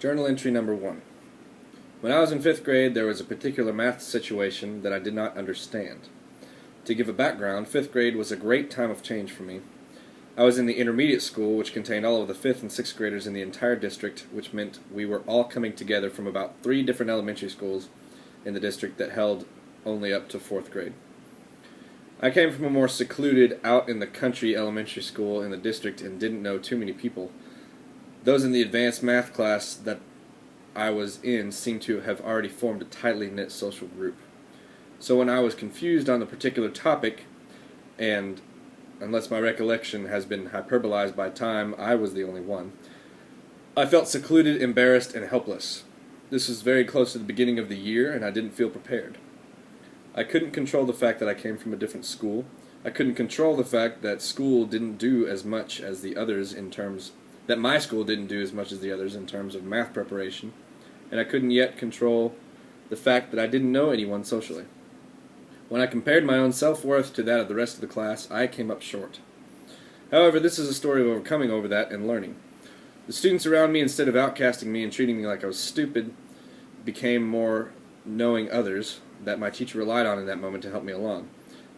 Journal entry number 1. When I was in 5th grade, there was a particular math situation that I did not understand. To give a background, 5th grade was a great time of change for me. I was in the intermediate school, which contained all of the 5th and 6th graders in the entire district, which meant we were all coming together from about 3 different elementary schools in the district that held only up to 4th grade. I came from a more secluded, out-in-the-country elementary school in the district and didn't know too many people. Those in the advanced math class that I was in seemed to have already formed a tightly knit social group. So when I was confused on the particular topic, and unless my recollection has been hyperbolized by time, I was the only one, I felt secluded, embarrassed, and helpless. This was very close to the beginning of the year, and I didn't feel prepared. I couldn't control the fact that I came from a different school. I couldn't control the fact that school didn't do as much as the others in terms that my school didn't do as much as the others in terms of math preparation, and I couldn't yet control the fact that I didn't know anyone socially. When I compared my own self-worth to that of the rest of the class, I came up short. However, this is a story of overcoming over that and learning. The students around me, instead of outcasting me and treating me like I was stupid, became more knowing others that my teacher relied on in that moment to help me along.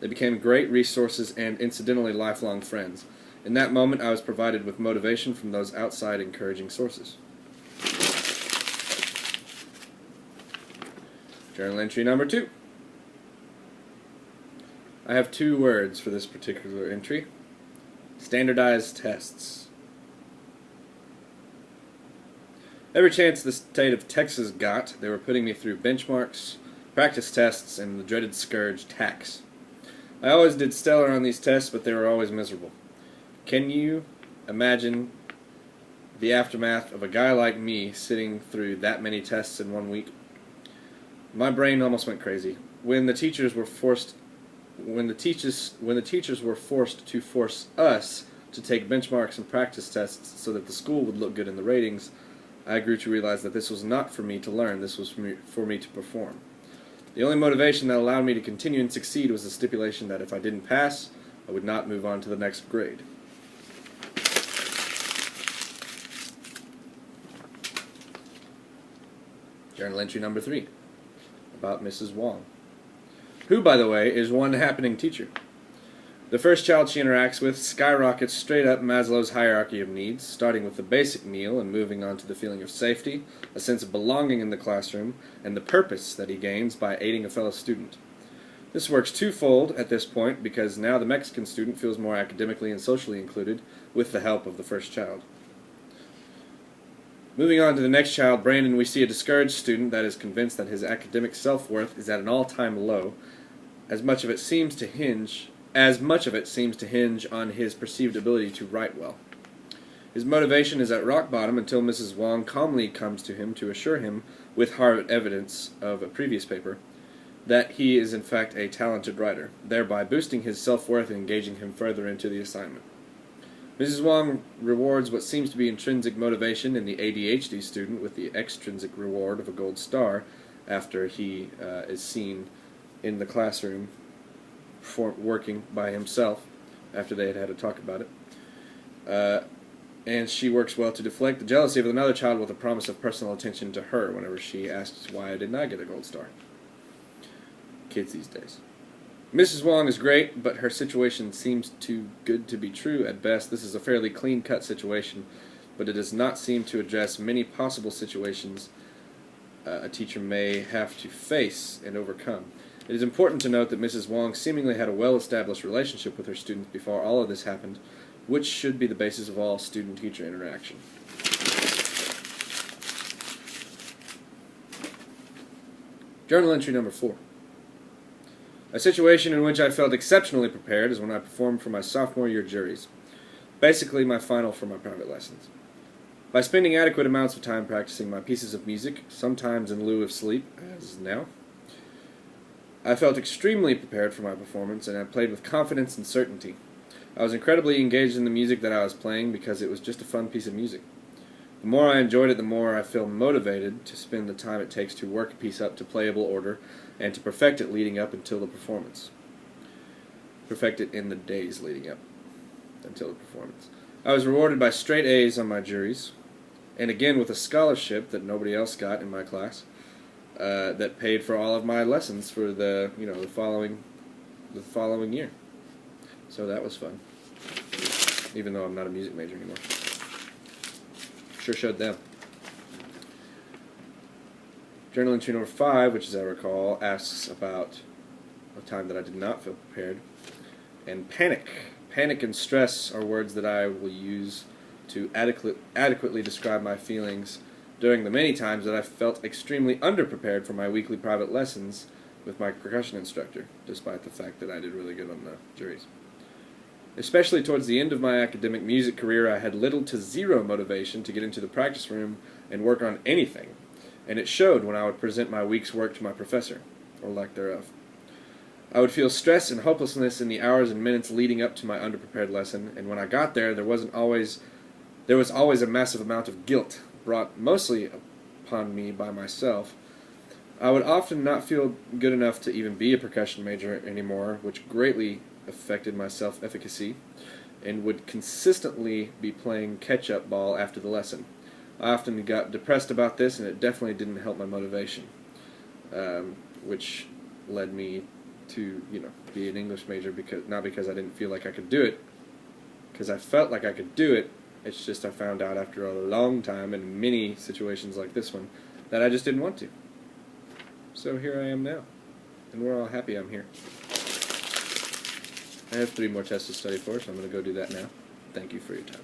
They became great resources and, incidentally, lifelong friends. In that moment, I was provided with motivation from those outside encouraging sources. Journal entry number 2. I have 2 words for this particular entry. Standardized tests. Every chance the state of Texas got, they were putting me through benchmarks, practice tests, and the dreaded scourge, tax. I always did stellar on these tests, but they were always miserable. Can you imagine the aftermath of a guy like me sitting through that many tests in 1 week? My brain almost went crazy. When the teachers were forced to force us to take benchmarks and practice tests so that the school would look good in the ratings, I grew to realize that this was not for me to learn, this was for me to perform. The only motivation that allowed me to continue and succeed was the stipulation that if I didn't pass, I would not move on to the next grade. Journal entry number 3, about Mrs. Wong, who, by the way, is one happening teacher. The first child she interacts with skyrockets straight up Maslow's hierarchy of needs, starting with the basic meal and moving on to the feeling of safety, a sense of belonging in the classroom, and the purpose that he gains by aiding a fellow student. This works twofold at this point because now the Mexican student feels more academically and socially included with the help of the first child. Moving on to the next child, Brandon, we see a discouraged student that is convinced that his academic self-worth is at an all-time low, as much of it seems to hinge on his perceived ability to write well. His motivation is at rock bottom until Mrs. Wong calmly comes to him to assure him, with hard evidence of a previous paper, that he is in fact a talented writer, thereby boosting his self-worth and engaging him further into the assignment. Mrs. Wong rewards what seems to be intrinsic motivation in the ADHD student with the extrinsic reward of a gold star after he is seen in the classroom working by himself after they had had a talk about it. And she works well to deflect the jealousy of another child with a promise of personal attention to her whenever she asks why I did not get a gold star. Kids these days. Mrs. Wong is great, but her situation seems too good to be true at best. This is a fairly clean-cut situation, but it does not seem to address many possible situations a teacher may have to face and overcome. It is important to note that Mrs. Wong seemingly had a well-established relationship with her students before all of this happened, which should be the basis of all student-teacher interaction. Journal entry number 4. A situation in which I felt exceptionally prepared is when I performed for my sophomore year juries, basically my final for my private lessons. By spending adequate amounts of time practicing my pieces of music, sometimes in lieu of sleep, as now, I felt extremely prepared for my performance, and I played with confidence and certainty. I was incredibly engaged in the music that I was playing because it was just a fun piece of music. The more I enjoyed it, the more I feel motivated to spend the time it takes to work a piece up to playable order and to perfect it leading up until the performance. Perfect it in the days leading up until the performance. I was rewarded by straight A's on my juries. and again with a scholarship that nobody else got in my class, that paid for all of my lessons for the following year. So that was fun, even though I'm not a music major anymore. Sure showed them. Journal entry number 5, which as I recall, asks about a time that I did not feel prepared. And panic. Panic and stress are words that I will use to adequately describe my feelings during the many times that I felt extremely underprepared for my weekly private lessons with my percussion instructor, despite the fact that I did really good on the juries. Especially towards the end of my academic music career, I had little to zero motivation to get into the practice room and work on anything, and it showed when I would present my week's work to my professor, or lack thereof. I would feel stress and hopelessness in the hours and minutes leading up to my underprepared lesson, and when I got there, there was always a massive amount of guilt brought mostly upon me by myself. I would often not feel good enough to even be a percussion major anymore, which greatly affected my self-efficacy, and would consistently be playing catch-up ball after the lesson. I often got depressed about this, and it definitely didn't help my motivation, which led me to, be an English major, not because I didn't feel like I could do it, because I felt like I could do it. It's just I found out after a long time in many situations like this one that I just didn't want to. So here I am now, and we're all happy I'm here. I have 3 more tests to study for, so I'm going to go do that now. Thank you for your time.